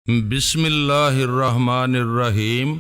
بسم اللہ الرحمن الرحیم۔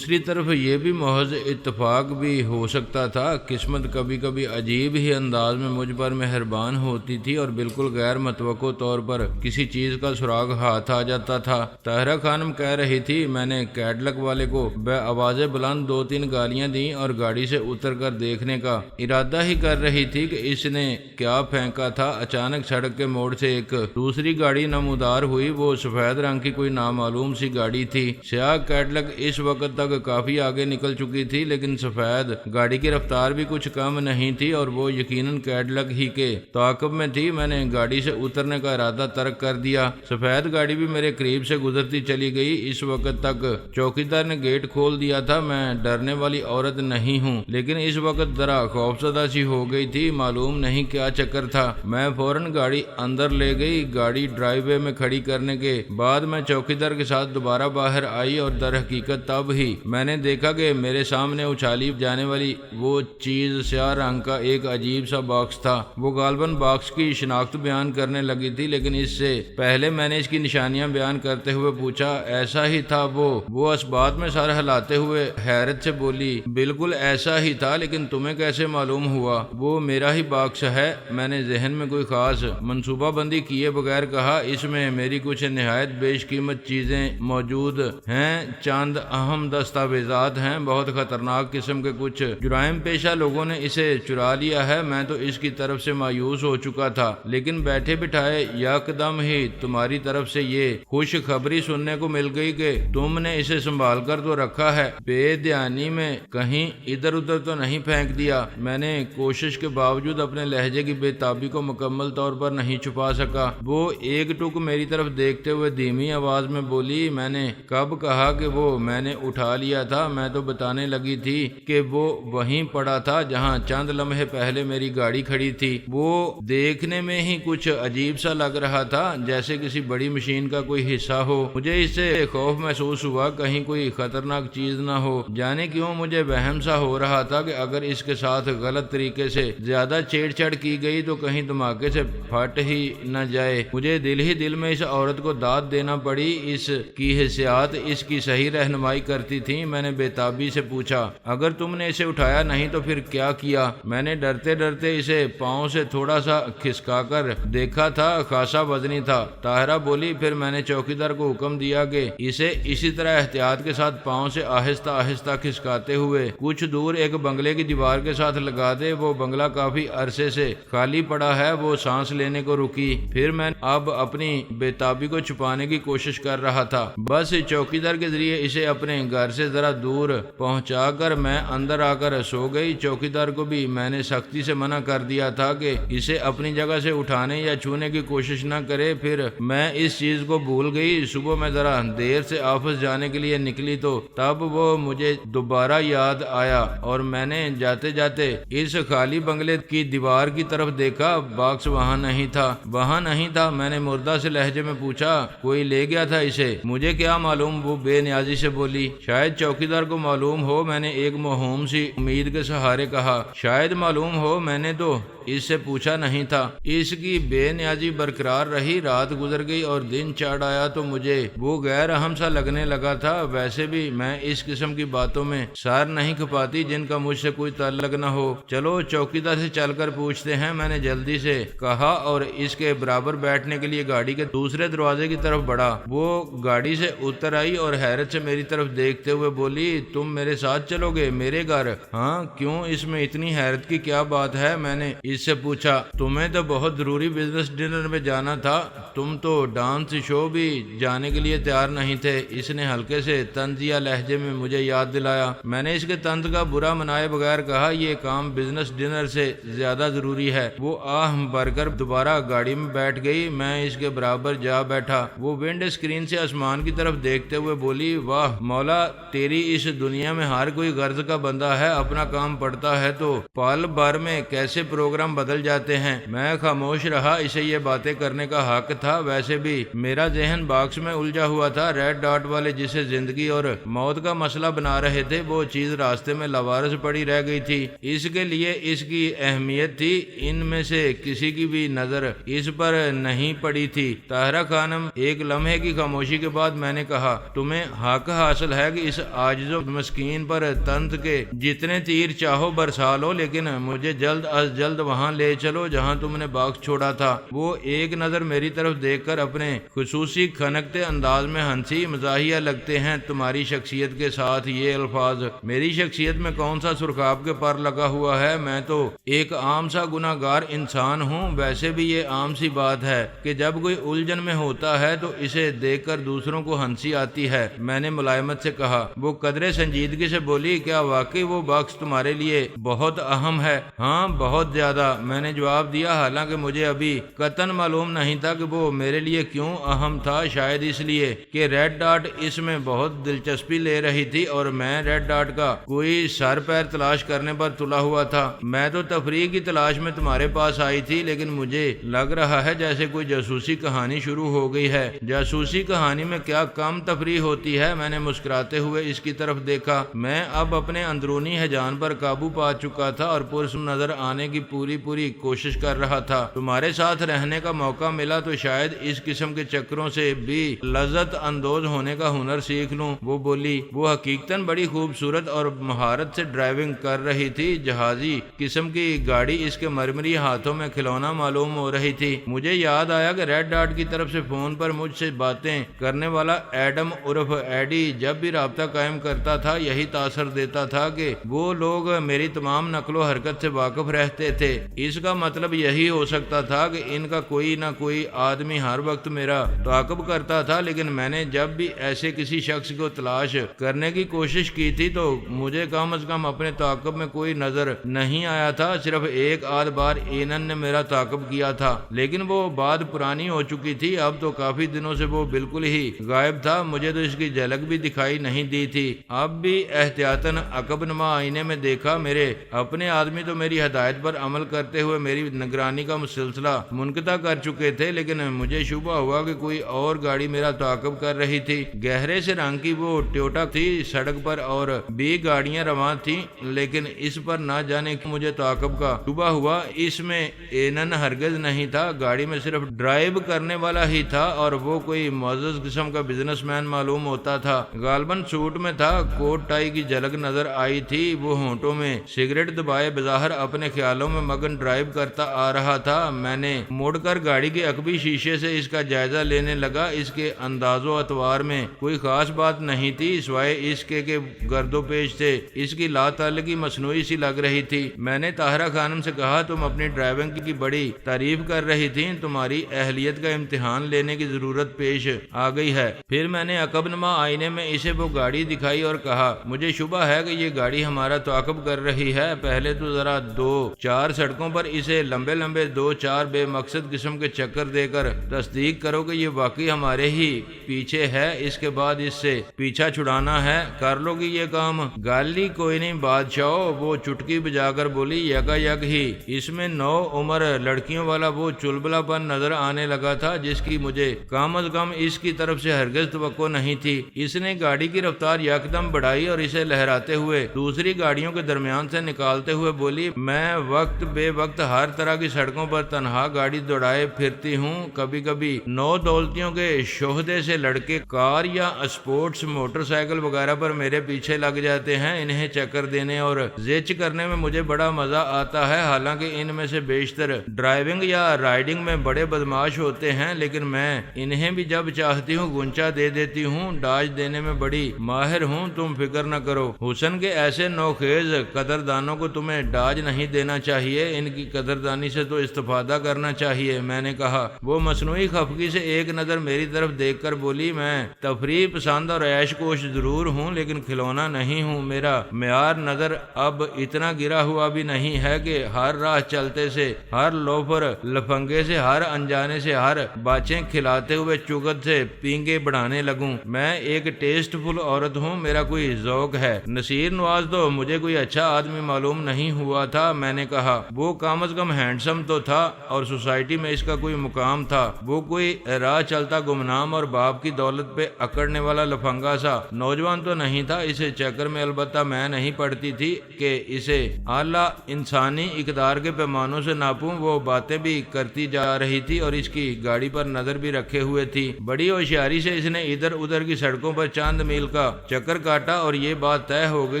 دوسری طرف یہ بھی محض اتفاق بھی ہو سکتا تھا، قسمت کبھی کبھی عجیب ہی انداز میں مجھ پر مہربان ہوتی تھی اور بالکل غیر متوقع طور پر کسی چیز کا سراغ ہاتھ آ جاتا تھا۔ طاہرہ خانم کہہ رہی تھی، میں نے کیڈلک والے کو بے آواز بلند 2-3 گالیاں دیں اور گاڑی سے اتر کر دیکھنے کا ارادہ ہی کر رہی تھی کہ اس نے کیا پھینکا تھا۔ اچانک سڑک کے موڑ سے ایک دوسری گاڑی نمودار ہوئی۔ وہ سفید رنگ کی کوئی نامعلوم سی گاڑی تھی۔ سیاہ کیڈلک اس وقت تک کافی آگے نکل چکی تھی، لیکن سفید گاڑی کی رفتار بھی کچھ کم نہیں تھی اور وہ یقیناً کیڈلک ہی کے تعاقب میں تھی۔ میں نے گاڑی سے اترنے کا ارادہ ترک کر دیا۔ سفید گاڑی بھی میرے قریب سے گزرتی چلی گئی۔ اس وقت تک چوکیدار نے گیٹ کھول دیا تھا۔ میں ڈرنے والی عورت نہیں ہوں، لیکن اس وقت ذرا خوفزدہ سی ہو گئی تھی۔ معلوم نہیں کیا چکر تھا۔ میں فوراً گاڑی اندر لے گئی۔ گاڑی ڈرائیو وے میں کھڑی کرنے کے بعد میں چوکیدار کے ساتھ دوبارہ باہر آئی اور در حقیقت تب ہی میں نے دیکھا کہ میرے سامنے اچھالی جانے والی وہ چیز سیاہ رنگ کا ایک عجیب سا باکس تھا۔ وہ غالباً باکس کی شناخت بیان کرنے لگی تھی، لیکن اس سے پہلے میں نے اس کی نشانیاں بیان کرتے ہوئے پوچھا، ایسا ہی تھا؟ وہ اس بات میں سر ہلاتے ہوئے حیرت سے بولی، بالکل ایسا ہی تھا، لیکن تمہیں کیسے معلوم ہوا؟ وہ میرا ہی باکس ہے۔ میں نے ذہن میں کوئی خاص منصوبہ بندی کیے بغیر کہا، اس میں میری کچھ نہایت بیش قیمت چیزیں موجود ہیں، چند اہم دستاویزات ہیں۔ بہت خطرناک قسم کے کچھ جرائم پیشہ لوگوں نے اسے چرا لیا ہے۔ میں تو اس کی طرف سے مایوس ہو چکا تھا، لیکن بیٹھے بٹھائے یکدم ہی تمہاری طرف سے یہ خوش خبری سننے کو مل گئی کہ تم نے اسے سنبھال کر تو رکھا ہے، بے دھیانی میں کہیں ادھر ادھر تو نہیں پھینک دیا۔ میں نے کوشش کے باوجود اپنے لہجے کی بے تابی کو مکمل طور پر نہیں چھپا سکا۔ وہ ایک ٹک میری طرف دیکھتے ہوئے دھیمی آواز میں بولی، میں نے کب کہا کہ وہ میں نے اٹھا لیا تھا؟ میں تو بتانے لگی تھی کہ وہ وہیں پڑا تھا جہاں چند لمحے پہلے میری گاڑی کھڑی تھی۔ وہ دیکھنے میں ہی کچھ عجیب سا لگ رہا تھا، جیسے کسی بڑی مشین کا کوئی حصہ ہو۔ مجھے اس سے خوف محسوس ہوا، کہیں کوئی خطرناک چیز نہ ہو۔ جانے کیوں مجھے وہم سا ہو رہا تھا کہ اگر اس کے ساتھ غلط طریقے سے زیادہ چھیڑ چھاڑ کی گئی تو کہیں دھماکے سے پھٹ ہی نہ جائے۔ مجھے دل ہی دل میں اس عورت کو داد دینا پڑی۔ اس کی حیثیت اس کی صحیح رہنمائی کرتی تھی۔ میں نے بے تابی سے پوچھا، اگر تم نے اسے اٹھایا نہیں تو پھر کیا کیا؟ میں نے ڈرتے ڈرتے اسے پاؤں سے تھوڑا سا کھسکا کر دیکھا تھا، خاصا وزنی تھا۔ طاہرہ بولی، پھر میں نے چوکیدار کو حکم دیا کہ اسے اسی طرح احتیاط کے ساتھ پاؤں سے آہستہ آہستہ کھسکاتے ہوئے کچھ دور ایک بنگلے کی دیوار کے ساتھ لگا دے۔ وہ بنگلہ کافی عرصے سے خالی پڑا ہے۔ وہ سانس لینے کو رکی۔ پھر میں اب اپنی بے تابی کو چھپانے کی کوشش کر رہا تھا۔ بس چوکیدار کے ذریعے اسے اپنے گھر سے ذرا دور پہنچا کر میں اندر آ کر سو گئی۔ چوکیدار کو بھی میں نے سختی سے منع کر دیا تھا کہ اسے اپنی جگہ سے اٹھانے یا چھونے کی کوشش نہ کرے۔ پھر میں اس چیز کو بھول گئی۔ صبح میں ذرا دیر سے آفس جانے کے لیے نکلی تو تب وہ مجھے دوبارہ یاد آیا اور میں نے جاتے جاتے اس خالی بنگلے کی دیوار کی طرف دیکھا۔ باکس وہاں نہیں تھا۔ وہاں نہیں تھا؟ میں نے مردہ سے لہجے میں پوچھا، کوئی لے گیا تھا اسے؟ مجھے کیا معلوم، وہ بے نیازی سے بولی۔ شاید چوکیدار کو معلوم ہو، میں نے ایک موہوم سی امید کے سہارے کہا۔ شاید معلوم ہو، میں نے تو اس سے پوچھا نہیں تھا۔ اس کی بے نیازی برقرار رہی۔ رات گزر گئی اور دن چڑھ آیا تو مجھے وہ غیر اہم سا لگنے لگا تھا۔ ویسے بھی میں اس قسم کی باتوں میں سر نہیں کھپاتی جن کا مجھ سے کوئی تعلق نہ ہو۔ چلو چوکیدار سے چل کر پوچھتے ہیں، میں نے جلدی سے کہا اور اس کے برابر بیٹھنے کے لیے گاڑی کے دوسرے دروازے کی طرف بڑھا۔ وہ گاڑی سے اتر آئی اور حیرت سے میری طرف دیکھتے ہوئے بولی، تم میرے ساتھ چلو گے میرے گھر؟ ہاں، کیوں؟ اس میں اتنی حیرت کی کیا بات ہے؟ میں نے اس سے پوچھا۔ تمہیں تو بہت ضروری بزنس ڈنر میں جانا تھا، تم تو ڈانس شو بھی جانے کے لیے تیار نہیں تھے۔ اس نے ہلکے سے طنزیہ لہجے میں مجھے یاد دلایا۔ میں نے اس کے طنز کا برا منائے بغیر کہا، یہ کام بزنس ڈنر سے زیادہ ضروری ہے۔ وہ آہ بھر کر دوبارہ گاڑی میں بیٹھ گئی۔ میں اس کے برابر جا بیٹھا۔ وہ ونڈ اسکرین سے آسمان کی طرف دیکھتے ہوئے بولی، واہ مولا، تیری اس دنیا میں ہر کوئی غرض کا بندہ ہے، اپنا کام پڑتا ہے تو پل بھر میں کیسے پروگرام بدل جاتے ہیں۔ میں خاموش رہا، اسے یہ باتیں کرنے کا حق تھا، ویسے بھی میرا ذہن باکس میں الجھا ہوا تھا۔ ریڈ ڈاٹ والے جسے زندگی اور موت کا مسئلہ بنا رہے تھے، وہ چیز راستے میں لاوارث پڑی رہ گئی تھی۔ اس کے لیے اس کی اہمیت تھی، ان میں سے کسی کی بھی نظر اس پر نہیں پڑی تھی۔ طاہرہ خانم، ایک لمحے کی خاموشی کے بعد میں نے کہا، تمہیں حق حاصل ہے کہ اس عاجز و مسکین پر طنز کے جتنے تیر چاہو برسا لو، لیکن مجھے جلد از جلد وہاں لے چلو جہاں تم نے باکس چھوڑا تھا۔ وہ ایک نظر میری طرف دیکھ کر اپنے خصوصی کھنکتے انداز میں ہنسی۔ مزاحیہ لگتے ہیں تمہاری شخصیت کے ساتھ یہ الفاظ۔ میری شخصیت میں کون سا سرخاب کے پر لگا ہوا ہے؟ میں تو ایک عام سا گناہ گار انسان ہوں۔ ویسے بھی یہ عام سی بات ہے کہ جب کوئی الجھن میں ہوتا ہے تو اسے دیکھ کر دوسروں کو ہنسی آتی ہے، میں نے ملائمت سے کہا۔ وہ قدرے سنجیدگی سے بولی، کیا واقعی وہ باکس تمہارے لیے بہت اہم ہے؟ ہاں، بہت زیادہ، میں نے جواب دیا، حالانکہ مجھے ابھی قطعاً معلوم نہیں تھا کہ وہ میرے لیے کیوں اہم تھا۔ شاید اس لیے کہ ریڈ ڈاٹ اس میں بہت دلچسپی لے رہی تھی اور میں ریڈ ڈاٹ کا کوئی سر پیر تلاش کرنے پر تلا ہوا تھا۔ میں تو تفریح کی تلاش میں تمہارے پاس آئی تھی، لیکن مجھے لگ رہا ہے جیسے کوئی جاسوسی کہانی شروع ہو گئی ہے۔ جاسوسی کہانی میں کیا کم تفریح ہوتی ہے؟ میں نے مسکراتے ہوئے اس کی طرف دیکھا۔ میں اب اپنے اندرونی ہیجان پر قابو پا چکا تھا اور پرسم نظر آنے کی پوری کوشش کر رہا تھا۔ تمہارے ساتھ رہنے کا موقع ملا تو شاید اس قسم کے چکروں سے بھی لذت اندوز ہونے کا ہنر سیکھ لوں۔ وہ بولی، وہ حقیقتاً بڑی خوبصورت اور مہارت سے ڈرائیونگ کر رہی تھی۔ جہازی قسم کی گاڑی اس کے مرمری ہاتھوں میں کھلونا معلوم ہو رہی تھی۔ مجھے یاد آیا کہ ریڈ ڈاٹ کی طرف سے فون پر مجھ سے باتیں کرنے والا ایڈم عرف ایڈی جب بھی رابطہ قائم کرتا تھا یہی تاثر دیتا تھا کہ وہ لوگ میری تمام نقل و حرکت سے واقف رہتے تھے۔ اس کا مطلب یہی ہو سکتا تھا کہ ان کا کوئی نہ کوئی آدمی ہر وقت میرا تعاقب کرتا تھا، لیکن میں نے جب بھی ایسے کسی شخص کو تلاش کرنے کی کوشش کی تھی تو مجھے کم از کم اپنے تعاقب میں کوئی نظر نہیں آیا تھا۔ صرف ایک آدھ بار اینن نے میرا تعاقب کیا تھا، لیکن وہ بات پرانی ہو چکی تھی۔ اب تو کافی دنوں سے وہ بالکل ہی غائب تھا، مجھے تو اس کی جھلک بھی دکھائی نہیں دی تھی۔ اب بھی احتیاطاً عقب نما آئینے میں دیکھا، میرے اپنے آدمی تو میری ہدایت پر عمل کرتے ہوئے میری نگرانی کا سلسلہ منقطع کر چکے تھے، لیکن مجھے شبہ ہوا کہ کوئی اور گاڑی میرا تعاقب کر رہی تھی۔ گہرے سے رنگ کی وہ ٹویوٹا تھی، سڑک پر اور بھی گاڑیاں رواں تھیں، لیکن اس پر نہ جانے کہ مجھے تعاقب کا شبہ ہوا۔ اس میں اینن ہرگز نہیں تھا، گاڑی میں صرف ڈرائیو کرنے والا ہی تھا اور وہ کوئی معزز قسم کا بزنس مین معلوم ہوتا تھا۔ غالباً سوٹ میں تھا، کوٹ ٹائی کی جھلک نظر آئی تھی۔ وہ ہونٹوں میں سگریٹ دبائے بظاہر اپنے خیالوں میں مگن ڈرائیو کرتا آ رہا تھا۔ میں نے مڑ کر گاڑی کے عقبی شیشے سے اس کا جائزہ لینے لگا۔ اس کے انداز و اطوار میں کوئی خاص بات نہیں تھی سوائے اس کے گرد و پیش تھے، اس کی لا تعلقی مصنوعی سی لگ رہی تھی۔ میں نے طاہرہ خانم سے کہا، تم اپنی ڈرائیونگ کی بڑی تعریف کر رہی تھی، تمہاری اہلیت کا امتحان لینے کی ضرورت پیش آ گئی ہے۔ پھر میں نے عقب نما آئینے میں اسے وہ گاڑی دکھائی اور کہا، مجھے شبہ ہے کہ یہ گاڑی ہمارا تعاقب کر رہی ہے۔ پہلے تو ذرا 2-4 سڑکوں پر اسے لمبے 2-4 بے مقصد قسم کے چکر دے کر تصدیق کرو کہ یہ واقعی ہمارے ہی پیچھے ہے، اس کے بعد اس سے پیچھا چھڑانا ہے۔ کر لو گی یہ کام؟ گالی کوئی نہیں بادشاہ، وہ چٹکی بجا کر بولی، یکا یک ہی۔ اس میں 9 عمر لڑکیوں والا وہ چلبلا پن نظر آنے لگا تھا جس کی مجھے کم از کم اس کی طرف سے ہرگز توقع نہیں تھی۔ اس نے گاڑی کی رفتار یکدم بڑھائی اور اسے لہراتے ہوئے دوسری گاڑیوں کے درمیان سے نکالتے ہوئے بولی، میں وقت بے وقت ہر طرح کی سڑکوں پر تنہا گاڑی دوڑائے پھرتی ہوں۔ کبھی کبھی 9 دولتیوں کے شہدے سے لڑکے کار یا اسپورٹس موٹر سائیکل وغیرہ پر میرے پیچھے لگ جاتے ہیں۔ انہیں چکر دینے اور زچ کرنے میں مجھے بڑا مزہ آتا ہے، حالانکہ ان میں سے بیشتر ڈرائیونگ یا رائڈنگ میں بڑے بدماش ہوتے ہیں، لیکن میں انہیں بھی جب چاہتی ہوں گونچا دے دیتی ہوں۔ ڈاج دینے میں بڑی ماہر ہوں، تم فکر نہ کرو۔ حسن کے ایسے نوخیز قدردانوں کو تمہیں ڈاج نہیں دینا چاہیے، ان کی قدردانی سے تو استفادہ کرنا چاہیے، میں نے کہا۔ وہ مصنوعی خفگی سے ایک نظر میری طرف دیکھ کر بولی، میں تفریح پسند اور عیش کوش ضرور ہوں لیکن کھلونا نہیں ہوں۔ میرا معیار نظر اب اتنا گرا ہوا بھی نہیں ہے کہ ہر راہ چلتے سے، ہر لوفر لفنگے سے، ہر انجانے سے، ہر باچیں کھلاتے ہوئے چگت سے پینگے بڑھانے لگوں۔ میں ایک ٹیسٹ فل عورت ہوں، میرا کوئی ذوق ہے۔ نصیر نواز تو مجھے کوئی اچھا آدمی معلوم نہیں ہوا تھا۔ میں نے کہا وہ کم از کم ہینڈسم تو تھا اور سوسائٹی میں اس کا کوئی مقام تھا۔ وہ کوئی راہ چلتا گمنام اور باپ کی دولت پہ اکڑنے والا لفنگا سا نوجوان تو نہیں تھا۔ اسے چکر میں البتہ میں نہیں پڑتی تھی کہ اسے اعلیٰ انسانی اقدار کے پیمانوں سے ناپوں۔ وہ باتیں بھی کرتی جا رہی تھی اور اس کی گاڑی پر نظر بھی رکھے ہوئے تھی۔ بڑی ہوشیاری سے اس نے ادھر ادھر کی سڑکوں پر چاند میل کا چکر کاٹا اور یہ بات طے ہو گئی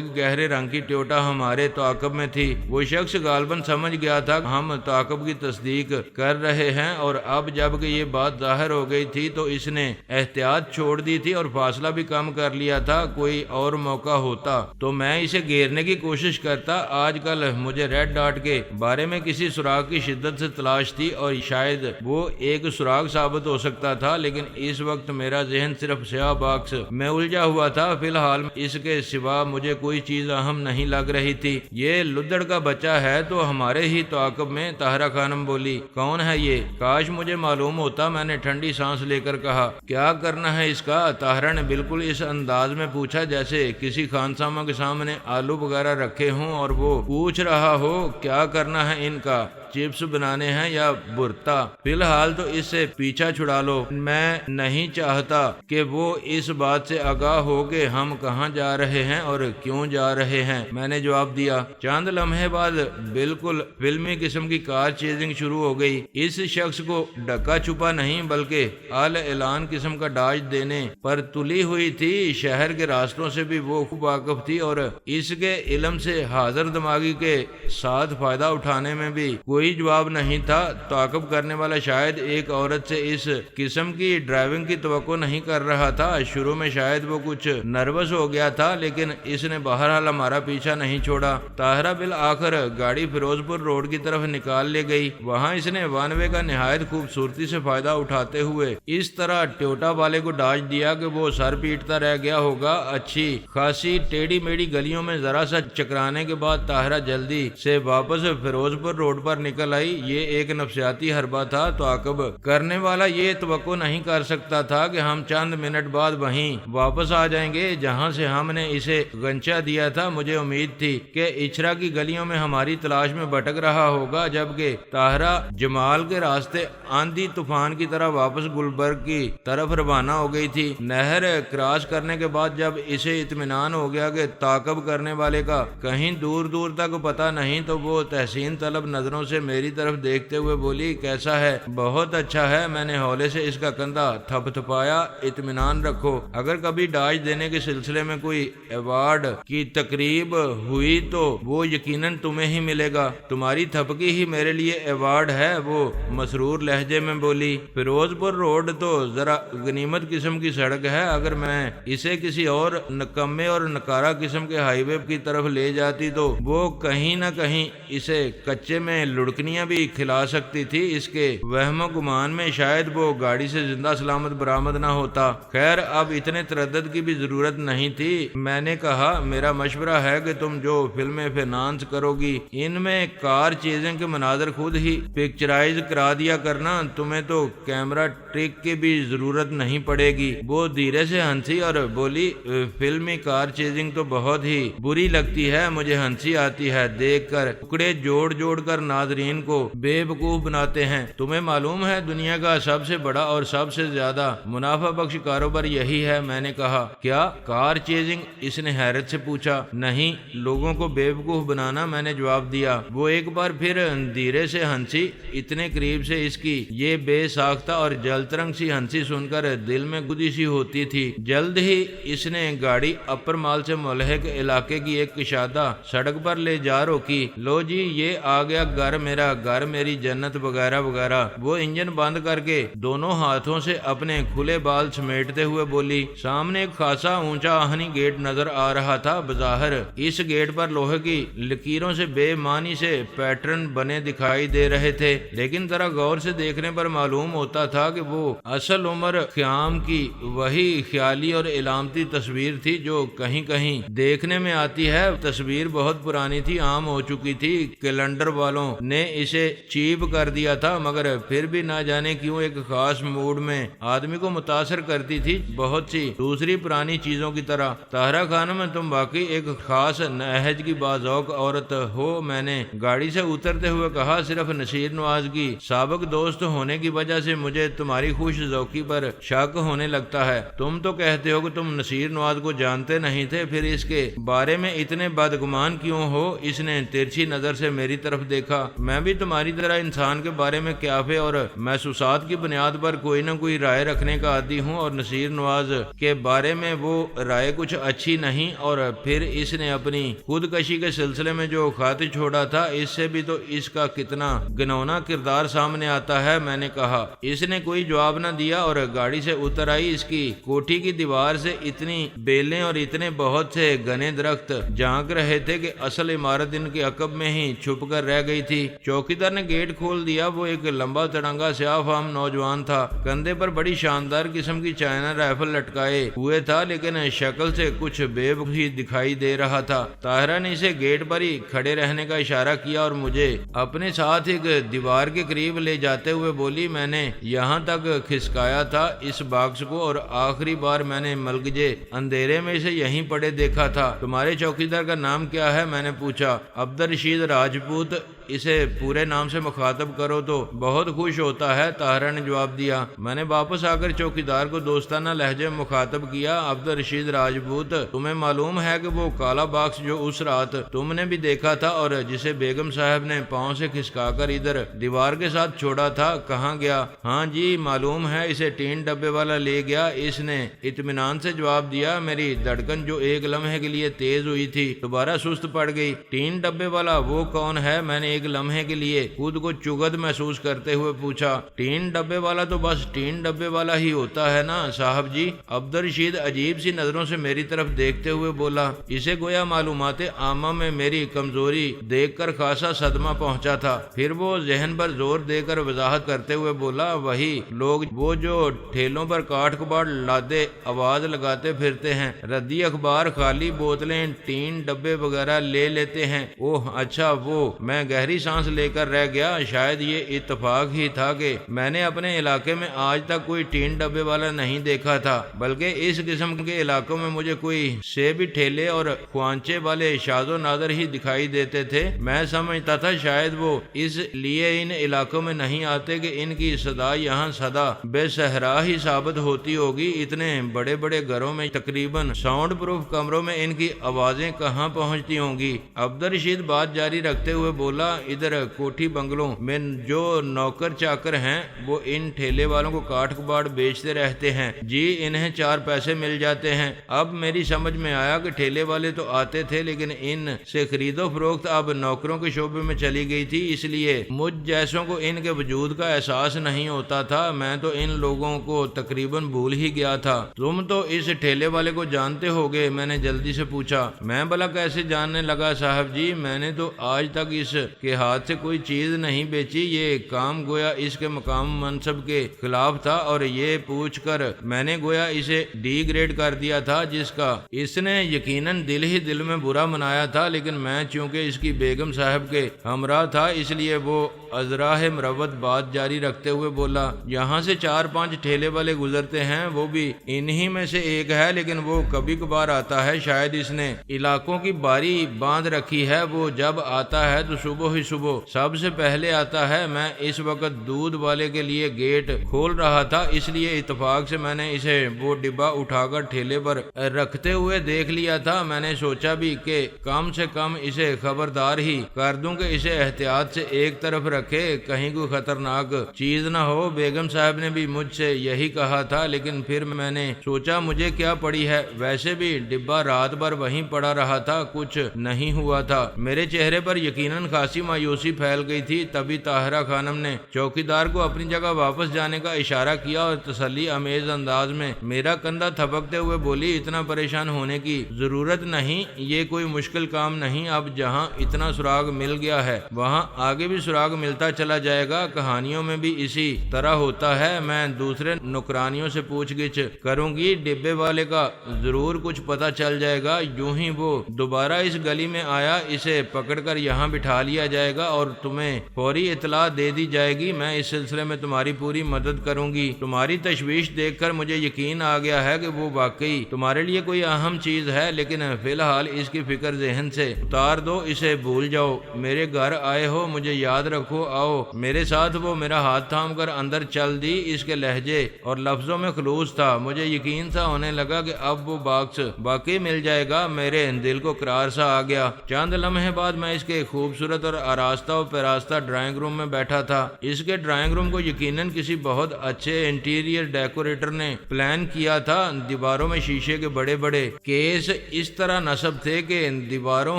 کہ گہرے رنگ کی ٹویوٹا ہمارے تعاقب میں تھی۔ وہ شخص غالباً سمجھ گیا تھا کہ ہم تعاقب کی تصدیق کر رہے ہیں، اور اب جب کہ یہ بات ظاہر ہو گئی تھی تو اس نے احتیاط چھوڑ دی تھی اور فاصلہ بھی کم کر لیا تھا۔ کوئی اور موقع ہوتا تو میں اسے گھیرنے کی کوشش کرتا۔ آج کل مجھے ریڈ ڈاٹ کے بارے میں کسی سراغ کی شدت سے تلاش تھی اور شاید وہ ایک سراغ ثابت ہو سکتا تھا، لیکن اس وقت میرا ذہن صرف سیاہ باکس میں الجھا ہوا تھا۔ فی الحال اس کے سوا مجھے کوئی چیز اہم نہیں لگ رہی تھی۔ یہ لدڑ کا بچہ ہے تو ہمارے ہی تعاقب میں، طاہرہ خانم بولی۔ کون ہے یہ؟ کاش مجھے معلوم ہوتا، میں نے ٹھنڈی سانس لے کر کہا۔ کیا کرنا ہے اس کا؟ طاہرہ نے بالکل اس انداز میں پوچھا جیسے کسی خانسامہ کے سامنے آلو وغیرہ رکھے ہوں اور وہ پوچھ رہا ہو کیا کرنا ہے ان کا، چپس بنانے ہیں یا بھرتا؟ فی الحال تو اس سے پیچھا چھڑا لو۔ میں نہیں چاہتا کہ وہ اس بات سے آگاہ ہو کہ ہم کہاں جا رہے ہیں اور کیوں جا رہے ہیں، میں نے جواب دیا۔ چند لمحے بعد بالکل فلمی قسم کی کار چیزنگ شروع ہو گئی۔ اس شخص کو ڈکا چھپا نہیں بلکہ اعلی اعلان قسم کا ڈاج دینے پر تلی ہوئی تھی۔ شہر کے راستوں سے بھی وہ خوب واقف تھی اور اس کے علم سے حاضر دماغی کے ساتھ فائدہ اٹھانے میں بھی کوئی جواب نہیں تھا۔ تعاقب کرنے والا شاید ایک عورت سے اس قسم کی ڈرائیونگ کی توقع نہیں کر رہا تھا۔ شروع میں شاید وہ کچھ نروس ہو گیا تھا، لیکن اس نے بہرحال ہمارا پیچھا نہیں چھوڑا۔ طاہرہ بالآخر گاڑی فیروز پور روڈ کی طرف نکال لے گئی۔ وہاں اس نے وان وے کا نہایت خوبصورتی سے فائدہ اٹھاتے ہوئے اس طرح ٹویوٹا والے کو ڈاج دیا کہ وہ سر پیٹتا رہ گیا ہوگا۔ اچھی خاصی ٹیڑھی میڑھی گلیوں میں ذرا سا چکرانے کے بعد طاہرہ جلدی سے واپس فیروز پور روڈ پر نکل آئی۔ یہ ایک نفسیاتی حربہ تھا۔ تعاقب کرنے والا یہ توقع نہیں کر سکتا تھا کہ ہم چند منٹ بعد وہیں واپس آ جائیں گے جہاں سے ہم نے اسے غنچہ دیا تھا۔ مجھے امید تھی کہ اچھرا کی گلیوں میں ہماری تلاش میں بھٹک رہا ہوگا، جبکہ طاہرہ جمال کے راستے آندھی طوفان کی طرح واپس گلبرگ کی طرف روانہ ہو گئی تھی۔ نہر کراس کرنے کے بعد جب اسے اطمینان ہو گیا کہ تعاقب کرنے والے کا کہیں دور دور تک پتہ نہیں تو وہ تحسین طلب نظروں سے میری طرف دیکھتے ہوئے بولی، کیسا ہے؟ بہت اچھا ہے۔ میں نے ہولے سے اس کا کندھا تھپ تھپایا۔ اطمینان رکھو، اگر کبھی ڈاج دینے کے سلسلے میں کوئی ایوارڈ کی تقریب ہوئی تو وہ یقیناً تمہیں ہی ملے گا۔ تمہاری تھپکی ہی میرے لیے ایوارڈ ہے، وہ مسرور لہجے میں بولی۔ فیروز پور روڈ تو ذرا غنیمت قسم کی سڑک ہے، اگر میں اسے کسی اور نکمے اور نکارہ قسم کے ہائی وے کی طرف لے جاتی تو وہ کہیں نہ کہیں اسے کچے میں لڑکنیاں بھی کھلا سکتی تھی۔ اس کے وہم و گمان میں شاید وہ گاڑی سے زندہ سلامت برآمد نہ ہوتا۔ خیر اب اتنے تردد کی بھی ضرورت نہیں تھی۔ میں نے کہا، میرا مشورہ ہے کہ تم جو فلمیں فائنانس کرو گی ان میں کار چیزنگ کے مناظر خود ہی پکچرائز کرا دیا کرنا، تمہیں تو کیمرہ ٹرک کی بھی ضرورت نہیں پڑے گی۔ وہ دھیرے سے ہنسی اور بولی، فلمی کار چیزنگ تو بہت ہی بری لگتی ہے، مجھے ہنسی آتی ہے دیکھ کر۔ ٹکڑے جوڑ جوڑ کر ناظرین کو بے وقوف بناتے ہیں۔ تمہیں معلوم ہے دنیا کا سب سے بڑا اور سب سے زیادہ منافع بخش کاروبار یہی ہے؟ میں نے کہا۔ کیا کار چیزنگ؟ اس نے حیرت سے پوچھا۔ نہیں، لوگوں کو بے وقوف بنانا، میں نے جواب دیا۔ وہ ایک بار پھر دھیرے سے ہنسی، اتنے قریب سے اس کی یہ بے ساختہ اور جلترنگ سی ہنسی سن کر دل میں گدی سی ہوتی تھی۔ جلد ہی اس نے گاڑی اپر مال سے ملحق علاقے کی ایک کشادہ سڑک پر لے جا روکی۔ لو جی، یہ آ گیا گھر میرا، گھر میری جنت وغیرہ وغیرہ۔ وہ انجن بند کر کے دونوں ہاتھوں سے اپنے کھلے بال سمیٹتے ہوئے بولی۔ سامنے ایک خاصا اونچا آہنی گیٹ نظر آ رہا تھا۔ بظاہر اس گیٹ پر لوہے کی لکیروں سے بے معنی سے پیٹرن بنے دکھائی دے رہے تھے، لیکن ذرا غور سے دیکھنے پر معلوم ہوتا تھا کہ وہ اصل عمر خیام کی وہی خیالی اور علامتی تصویر تھی جو کہیں کہیں دیکھنے میں آتی ہے۔ تصویر بہت پرانی تھی، عام ہو چکی تھی۔ کیلنڈر والوں نے اسے چیپ کر دیا تھا، مگر پھر بھی نہ جانے کیوں ایک خاص موڈ میں آدمی کو متاثر کرتی تھی، بہت سی دوسری پرانی چیزوں کی طرح۔ طاہرہ خانم، تم واقعی ایک خاص نہج کی باذوق عورت ہو، میں نے گاڑی سے اترتے ہوئے کہا۔ صرف نصیر نواز کی سابق دوست ہونے کی وجہ سے مجھے تمہاری خوش ذوقی پر شک ہونے لگتا ہے۔ تم تو کہتے ہو کہ تم نصیر نواز کو جانتے نہیں تھے، پھر اس کے بارے میں اتنے بدگمان کیوں ہو؟ اس نے ترچھی نظر سے میری طرف دیکھا۔ میں بھی تمہاری طرح انسان کے بارے میں قیافے اور محسوسات کی بنیاد پر کوئی نہ کوئی رائے رکھنے کا عادی ہوں، اور نصیر نواز کے بارے میں وہ رائے کچھ اچھی نہیں۔ اور پھر اس نے اپنی خودکشی کے سلسلے میں جو خط چھوڑا تھا، اس سے بھی تو اس کا کتنا گنونا کردار سامنے آتا ہے، میں نے کہا۔ اس نے کوئی جواب نہ دیا اور گاڑی سے اتر آئی۔ اس کی کوٹھی کی دیوار سے اتنی بیلیں اور اتنے بہت سے گھنے درخت جھانک رہے تھے کہ اصل عمارت ان کے عقب میں ہی چھپ کر رہ گئی تھی۔ چوکیدار نے گیٹ کھول دیا۔ وہ ایک لمبا تڑنگا سیاہ فام نوجوان تھا، کندھے پر بڑی شاندار قسم کی چائنا رائفل لٹکائے ہوئے تھا، لیکن شکل سے کچھ بے ہی دکھائی دے رہا تھا۔ طاہرہ نے اسے گیٹ پر ہی کھڑے رہنے کا اشارہ کیا اور مجھے اپنے ساتھ ایک دیوار کے قریب لے جاتے ہوئے بولی، میں نے یہاں تک کھسکایا تھا اس باکس کو، اور آخری بار میں نے ملگجے اندھیرے میں اسے یہیں پڑے دیکھا تھا۔ تمہارے چوکیدار کا نام کیا ہے؟ میں نے پوچھا۔ عبدالرشید راجپوت، اسے پورے نام سے مخاطب کرو تو بہت خوش ہوتا ہے، طاہرہ نے جواب دیا۔ میں نے واپس آ کر چوکیدار کو دوستانہ لہجے میں مخاطب کیا۔ عبدالرشید راجپوت، تمہیں معلوم ہے کہ وہ کالا باکس جو اس رات تم نے بھی دیکھا تھا اور جسے بیگم صاحب نے پاؤں سے کھسکا کر ادھر دیوار کے ساتھ چھوڑا تھا، کہاں گیا؟ ہاں جی معلوم ہے، اسے ٹین ڈبے والا لے گیا، اس نے اطمینان سے جواب دیا۔ میری دھڑکن جو ایک لمحے کے لیے تیز ہوئی تھی دوبارہ سست پڑ گئی۔ ٹین ڈبے والا وہ کون ہے؟ میں نے ایک لمحے کے لیے خود کو چغد محسوس کرتے ہوئے پوچھا۔ ٹین ڈبے والا تو بس ٹین ڈبے والا ہی ہوتا ہے نا صاحب جی، عبدالرشید عجیب سی نظروں سے میری طرف دیکھتے ہوئے بولا۔ اسے گویا معلومات عامہ میں میری کمزوری دیکھ کر خاصا صدمہ پہنچا تھا۔ پھر وہ ذہن پر زور دے کر وضاحت کرتے ہوئے بولا، وہی لوگ وہ جو ٹھیلوں پر کاٹ کباڑ لادے آواز لگاتے پھرتے ہیں، ردی اخبار، خالی بوتلیں، ٹین ڈبے وغیرہ لے لیتے ہیں۔ اوہ اچھا وہ، میں گہری سانس لے کر رہ گیا۔ شاید یہ اتفاق ہی تھا کہ میں نے اپنے علاقے میں آج تک کوئی ٹین ڈبے والا نہیں دیکھا تھا، بلکہ اس قسم کے علاقوں میں مجھے کوئی سیبی ٹھیلے اور خوانچے والے شاذ و نادر ہی دکھائی دیتے تھے۔ میں سمجھتا تھا شاید وہ اس لیے ان علاقوں میں نہیں آتے کہ ان کی صدا یہاں سدا بے صحرا ہی ثابت ہوتی ہوگی۔ اتنے بڑے بڑے گھروں میں تقریباً ساؤنڈ پروف کمروں میں ان کی آوازیں کہاں پہنچتی ہوں گی؟ عبدالرشید بات جاری رکھتے ہوئے بولا، ادھر کوٹھی بنگلوں میں جو نوکر چاکر ہیں وہ ان ٹھیلے والوں کو کاٹ کباڑ بیچتے رہتے ہیں جی، انہیں 4 پیسے مل جاتے ہیں۔ اب میری سمجھ میں آیا کہ ٹھیلے والے تو آتے تھے، لیکن ان سے خرید و فروخت اب نوکروں کے شعبے میں چلی گئی تھی، اس لیے مجھ جیسوں کو ان کے وجود کا احساس نہیں ہوتا تھا۔ میں تو ان لوگوں کو تقریباً بھول ہی گیا تھا۔ تم تو اس ٹھیلے والے کو جانتے ہوگے؟ میں نے جلدی سے پوچھا۔ میں بھلا کیسے جاننے لگا صاحب جی، میں نے تو آج تک اس کے ہاتھ سے کوئی چیز نہیں بیچی۔ یہ کام گویا اس کے مقام منصب کے خلاف تھا، اور یہ پوچھ کر میں نے گویا اسے ڈی گریڈ کر دیا تھا، جس کا اس نے یقیناً دل ہی دل میں برا منایا تھا۔ لیکن میں چونکہ اس کی بیگم صاحب کے ہمراہ تھا، اس لیے وہ ازراہ مروت بات جاری رکھتے ہوئے بولا، یہاں سے 4-5 ٹھیلے والے گزرتے ہیں، وہ بھی انہی میں سے ایک ہے، لیکن وہ کبھی کبھار آتا ہے۔ شاید اس نے علاقوں کی باری باندھ رکھی ہے، وہ جب آتا ہے تو صبح ہی صبح سب سے پہلے آتا ہے۔ میں اس وقت دودھ والے کے لیے گیٹ کھول رہا تھا، اس لیے اتفاق سے میں نے اسے وہ ڈبہ اٹھا کر ٹھیلے پر رکھتے ہوئے دیکھ لیا تھا۔ میں نے سوچا بھی کہ کم سے کم اسے خبردار ہی کر دوں کہ اسے احتیاط سے ایک طرف رکھے، کہیں کوئی خطرناک چیز نہ ہو۔ بیگم صاحب نے بھی مجھ سے یہی کہا تھا، لیکن پھر میں نے سوچا مجھے کیا پڑی ہے، ویسے بھی ڈبہ رات بھر وہیں پڑا رہا تھا، کچھ نہیں ہوا تھا۔ میرے چہرے پر یقیناً خاصی مایوسی پھیل گئی تھی۔ تبھی طاہرہ خانم نے چوکیدار کو اپنی جگہ واپس جانے کا اشارہ کیا اور تسلی امیز انداز میں میرا کندھا تھپکتے ہوئے بولی، اتنا پریشان ہونے کی ضرورت نہیں، یہ کوئی مشکل کام نہیں، اب جہاں اتنا سراغ مل گیا ہے وہاں آگے بھی سراغ ملتا چلا جائے گا، کہانیوں میں بھی اسی طرح ہوتا ہے۔ میں دوسرے نوکرانیوں سے پوچھ گچھ کروں گی، ڈبے والے کا ضرور کچھ پتہ چل جائے گا۔ یوں ہی وہ دوبارہ اس گلی میں آیا، اسے پکڑ کر یہاں بٹھا لیا دیا جائے گا اور تمہیں فوری اطلاع دے دی جائے گی۔ میں اس سلسلے میں تمہاری پوری مدد کروں گی۔ تمہاری تشویش دیکھ کر مجھے یقین آ گیا ہے کہ وہ واقعی تمہارے لیے کوئی اہم چیز ہے، لیکن فی الحال اس کی فکر ذہن سے اتار دو، اسے بھول جاؤ۔ میرے گھر آئے ہو، مجھے یاد رکھو، آؤ میرے ساتھ۔ وہ میرا ہاتھ تھام کر اندر چل دی۔ اس کے لہجے اور لفظوں میں خلوص تھا۔ مجھے یقین سا ہونے لگا کہ اب وہ باکس باقی مل جائے گا۔ میرے دل کو قرار سا آ گیا۔ چند لمحے بعد میں اس کے خوبصورت اور آراستہ و پیراستہ ڈرائنگ روم میں بیٹھا تھا۔ اس کے ڈرائنگ روم کو یقیناً کسی بہت اچھے انٹیریئر ڈیکوریٹر نے پلان کیا تھا۔ دیواروں میں شیشے کے بڑے بڑے کیس اس طرح نصب تھے کہ دیواروں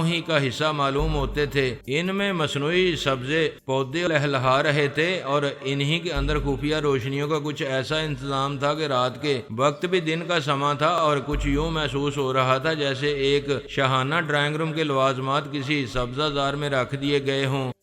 ہی کا حصہ معلوم ہوتے تھے۔ ان میں مصنوعی سبزے پودے لہلہا رہے تھے اور انہی کے اندر خفیہ روشنیوں کا کچھ ایسا انتظام تھا کہ رات کے وقت بھی دن کا سماں تھا، اور کچھ یوں محسوس ہو رہا تھا جیسے ایک شاہانہ ڈرائنگ روم کے لوازمات کسی سبزہ زار میں رکھ دیے گئے ہوں۔